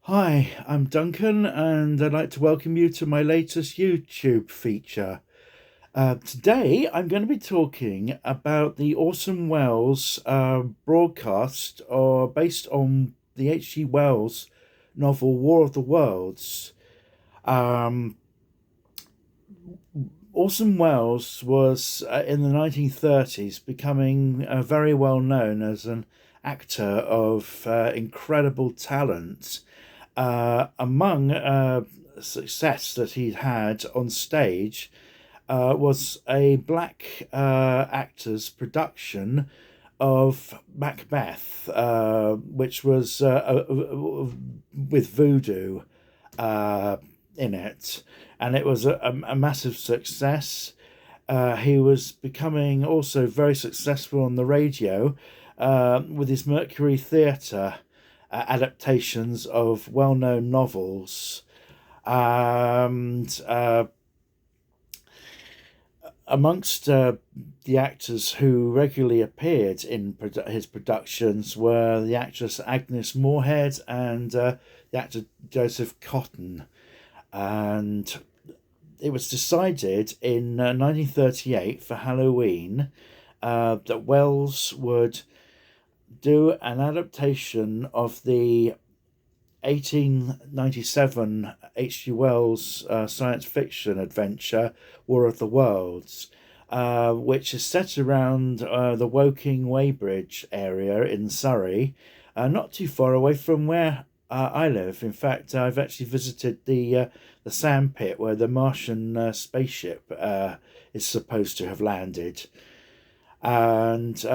Hi, I'm Duncan, and I'd like to welcome you to my latest YouTube feature. Today, I'm going to be talking about the Orson Welles broadcast, or based on the H.G. Wells novel War of the Worlds. Um, Orson Welles was in the 1930s becoming very well known as an actor of incredible talent. Among success that he'd had on stage was a black actor's production of Macbeth, which was with voodoo uh, in it, and it was a massive success. He was becoming also very successful on the radio with his Mercury Theatre adaptations of well known novels. And amongst the actors who regularly appeared in his productions were the actress Agnes Moorehead and the actor Joseph Cotton. And it was decided in 1938 for Halloween that Wells would do an adaptation of the 1897 H.G. Wells science fiction adventure War of the Worlds, which is set around the Woking Weybridge area in Surrey, not too far away from where I live. In fact, I've actually visited the sandpit where the Martian spaceship is supposed to have landed. And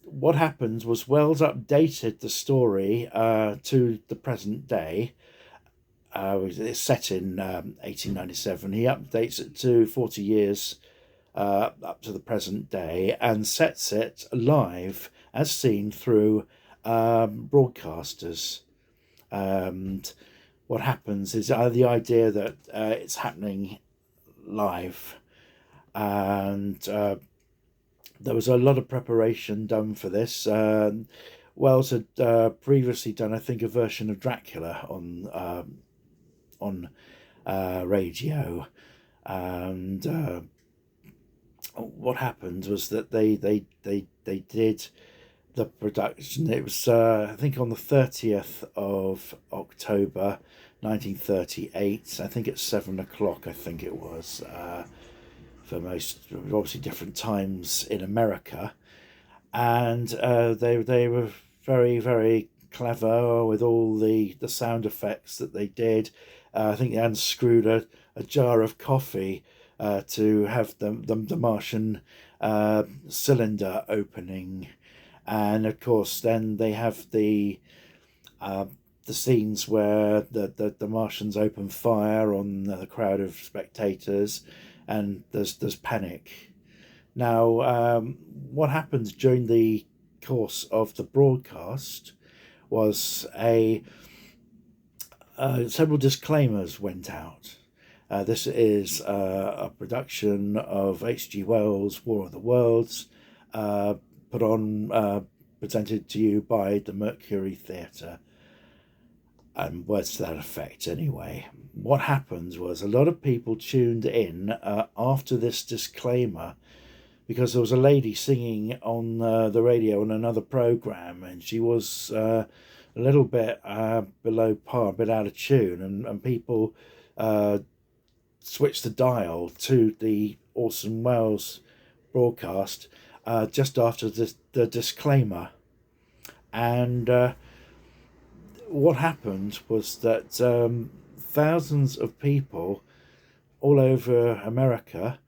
what happened was Wells updated the story to the present day. It's set in 1897. He updates it to 40 years up to the present day and sets it live as seen through broadcasters. And what happens is the idea that it's happening live, and there was a lot of preparation done for this. Wells had previously done, I think, a version of Dracula on radio, and what happened was that they did the production. It was I think on the 30th of October, 1938. I think it's 7 o'clock. I think it was. For most obviously different times in America, and they were very clever with all the sound effects that they did. I think they unscrewed a jar of coffee to have the Martian cylinder opening, and of course then they have the scenes where the Martians open fire on the crowd of spectators, and there's panic. Now, what happened during the course of the broadcast was a several disclaimers went out. This is a production of H.G. Wells' War of the Worlds, put on, presented to you by the Mercury Theatre, and words to that effect anyway. What happened was a lot of people tuned in after this disclaimer because there was a lady singing on the radio on another program, and she was a little bit below par, a bit out of tune, and people switched the dial to the Orson Welles broadcast just after the disclaimer. And what happened was that thousands of people all over America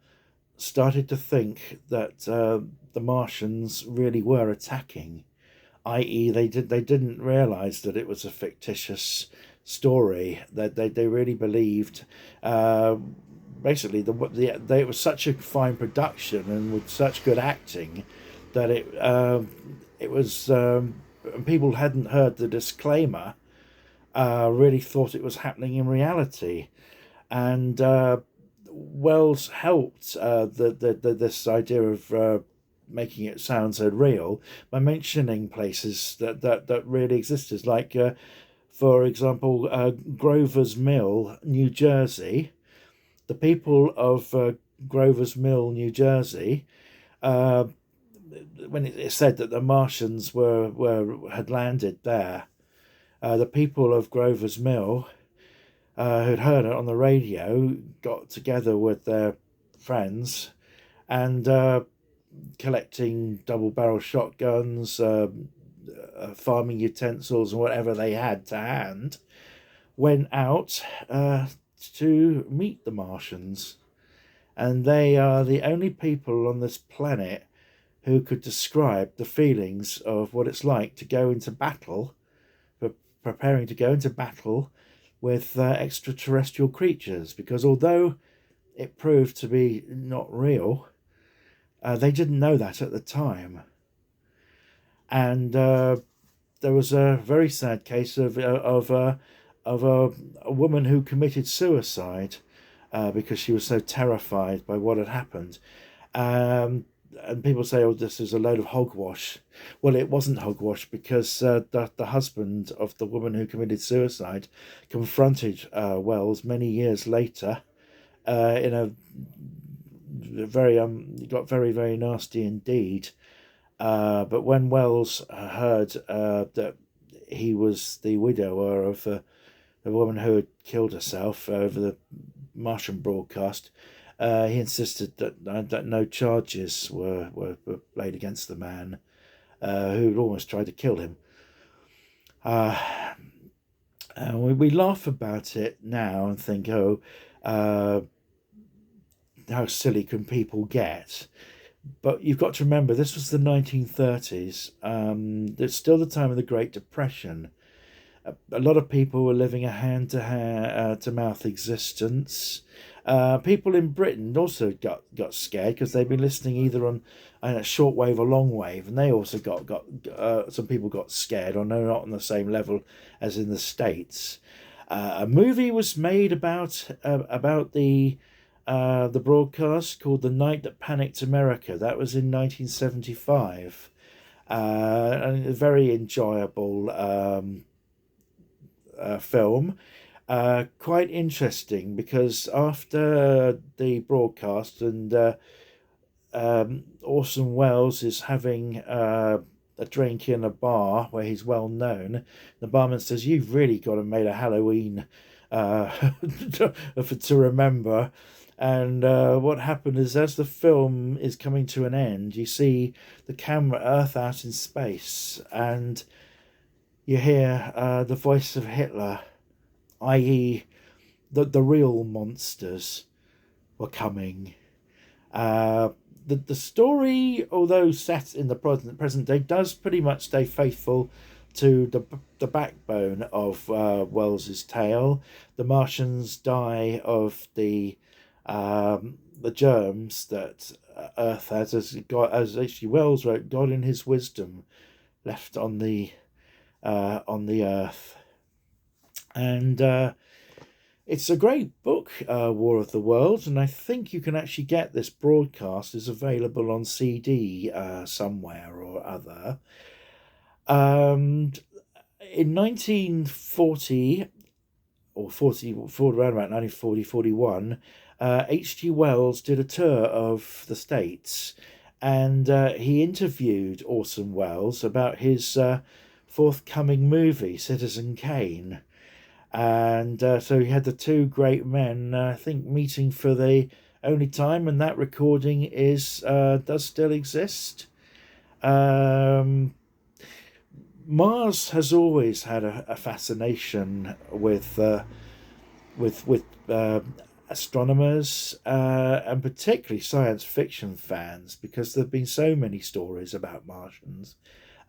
started to think that the Martians really were attacking, i.e., they didn't realize that it was a fictitious story. That they really believed. Basically, it was such a fine production and with such good acting that it was. People hadn't heard the disclaimer, really thought it was happening in reality, and Wells helped this idea of making it sound so real by mentioning places that really existed, like For example, Grover's Mill, New Jersey. The people of Grover's Mill, New Jersey, uh, when it said that the Martians had landed there, the people of Grover's Mill, who'd heard it on the radio, got together with their friends and collecting double-barrel shotguns, farming utensils, and whatever they had to hand, went out to meet the Martians. And they are the only people on this planet who could describe the feelings of what it's like to go into battle, preparing to go into battle with extraterrestrial creatures. Because although it proved to be not real, they didn't know that at the time. And there was a very sad case of a woman who committed suicide because she was so terrified by what had happened. And people say, "Oh, this is a load of hogwash." Well, it wasn't hogwash, because the husband of the woman who committed suicide confronted Wells many years later in a very got very, very nasty indeed. But when Wells heard that he was the widower of the woman who had killed herself over the Martian broadcast, he insisted that no charges were laid against the man who'd almost tried to kill him. We laugh about it now and think, oh, how silly can people get? But you've got to remember, this was the 1930s. It's still the time of the Great Depression. A lot of people were living a hand-to-mouth existence. People in Britain also got scared because they'd been listening either on shortwave or longwave, and they also got some people got scared, or no, not on the same level as in the States. A movie was made about the broadcast, called The Night That Panicked America. That was in 1975, and a very enjoyable film. Quite interesting, because after the broadcast and Orson Welles is having a drink in a bar where he's well known, the barman says, "You've really got to make a Halloween to remember." And what happened is, as the film is coming to an end, you see the camera Earth out in space, and you hear the voice of Hitler, i.e. the real monsters were coming. The story, although set in the present day, does pretty much stay faithful to the backbone of Wells's tale. The Martians die of the germs that Earth has, as H.G. Wells wrote, God in his wisdom left on the Earth. And it's a great book, War of the Worlds, and I think you can actually get this broadcast. Is available on CD somewhere or other. In 1940, or around about 1940, 41, H.G. Wells did a tour of the States, and he interviewed Orson Welles about his forthcoming movie, Citizen Kane. And so he had the two great men, I think, meeting for the only time, and that recording does still exist. Mars has always had a fascination with astronomers, and particularly science fiction fans, because there have been so many stories about Martians.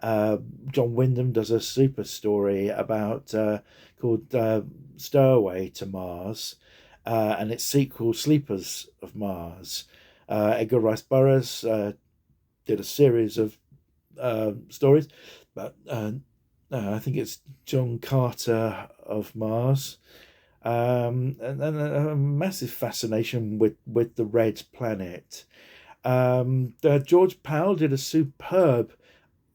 John Wyndham does a super story about called Stowaway to Mars, and its sequel, Sleepers of Mars. Edgar Rice Burroughs did a series of stories, but I think it's John Carter of Mars, and a massive fascination with the red planet. George Powell did a superb,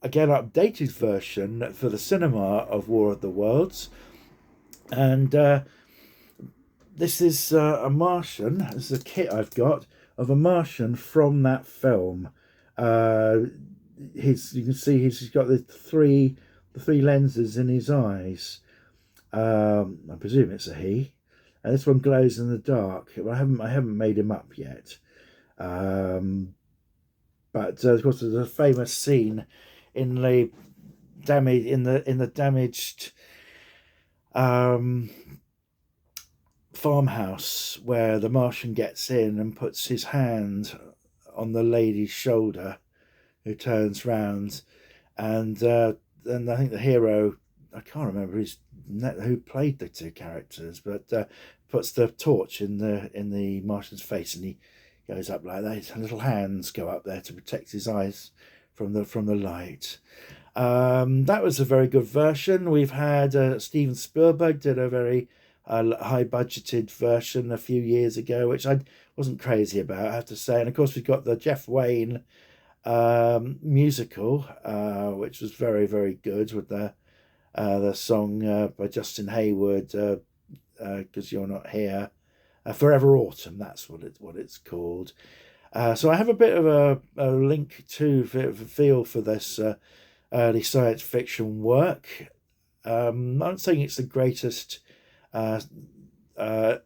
again updated version for the cinema of War of the Worlds. And this is a Martian. This is a kit I've got of a Martian from that film. Uh, you can see he's got the three lenses in his eyes. I presume it's a he. And this one glows in the dark. I haven't made him up yet. Um, but of course, there's a famous scene in the damaged um, farmhouse where the Martian gets in and puts his hand on the lady's shoulder, who turns round, and then I think the hero, I can't remember who played the two characters, but puts the torch in the Martian's face, and he goes up like that. His little hands go up there to protect his eyes from the light. That was a very good version. We've had Steven Spielberg did a very high budgeted version a few years ago, which I wasn't crazy about, I have to say. And of course, we've got the Jeff Wayne musical, which was very, very good, with the song by Justin Hayward, "Because You're Not Here," "Forever Autumn." That's what it's called. So I have a bit of a link to feel for this early science fiction work. I'm not saying it's the greatest uh, uh,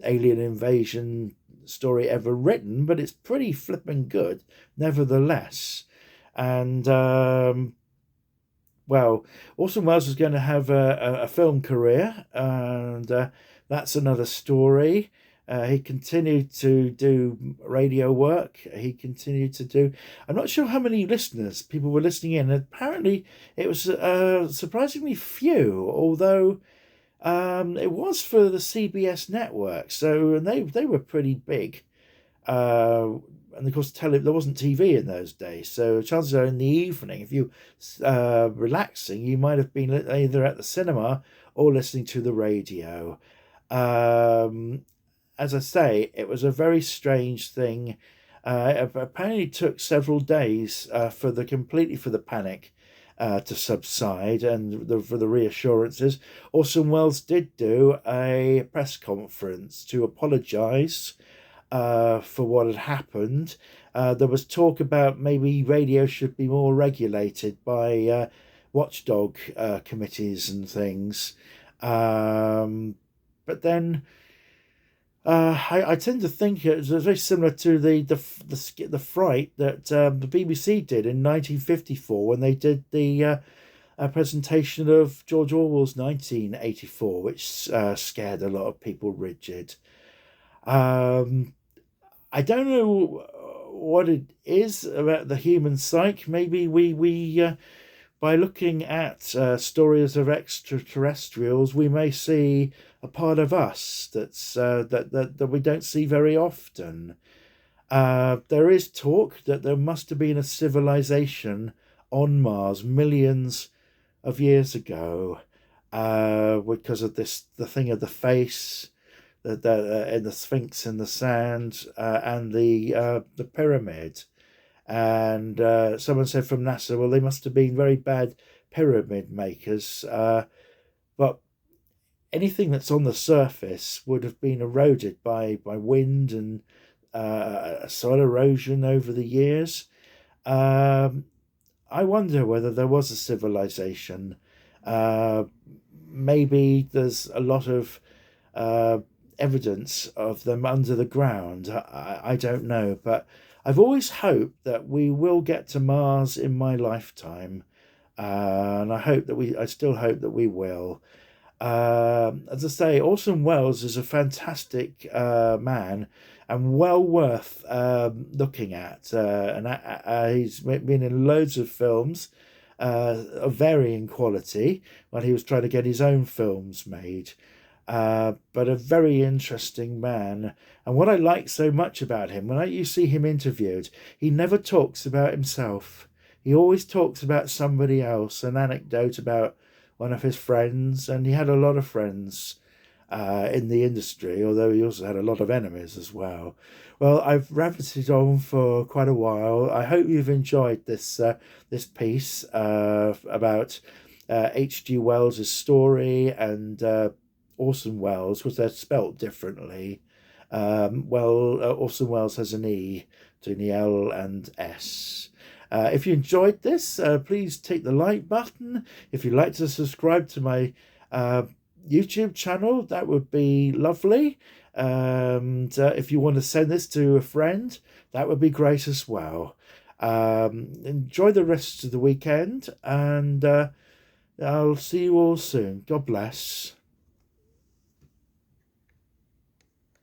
alien invasion story ever written, but it's pretty flippin' good nevertheless. And well, Orson Welles is going to have a film career, and that's another story. He continued to do radio work. He continued to do. I'm not sure how many people were listening in. Apparently, it was surprisingly few, although it was for the CBS network. So, and they were pretty big. And of course, there wasn't TV in those days, so chances are in the evening, if you relaxing, you might have been either at the cinema or listening to the radio. Um, as I say, it was a very strange thing. It apparently took several days for the panic to subside and for the reassurances. Orson Welles did do a press conference to apologise for what had happened. There was talk about maybe radio should be more regulated by watchdog committees and things. But then I tend to think it was very similar to the fright that the BBC did in 1954 when they did the presentation of George Orwell's 1984, which scared a lot of people rigid. I don't know what it is about the human psyche. Maybe we by looking at stories of extraterrestrials, we may see a part of us that we don't see very often. There is talk that there must have been a civilization on Mars millions of years ago, because of the thing of the face, and the Sphinx in the sand, and the pyramid. And someone said from NASA, well, they must have been very bad pyramid makers. But anything that's on the surface would have been eroded by wind and soil erosion over the years. I wonder whether there was a civilization. Maybe there's a lot of evidence of them under the ground. I don't know, but I've always hoped that we will get to Mars in my lifetime, and I still hope that we will. As I say, Orson Welles is a fantastic man and well worth looking at. And he's been in loads of films of varying quality when he was trying to get his own films made. But a very interesting man. And what I like so much about him, when you see him interviewed, he never talks about himself. He always talks about somebody else, an anecdote about one of his friends, and he had a lot of friends in the industry, although he also had a lot of enemies as well. Well, I've rabbited on for quite a while. I hope you've enjoyed this piece about H.G. Wells' story and Orson Welles, because they're spelt differently. Orson Welles has an E between the L and S. If you enjoyed this, please take the like button. If you'd like to subscribe to my YouTube channel, that would be lovely. And if you want to send this to a friend, that would be great as well. Enjoy the rest of the weekend, and I'll see you all soon. God bless.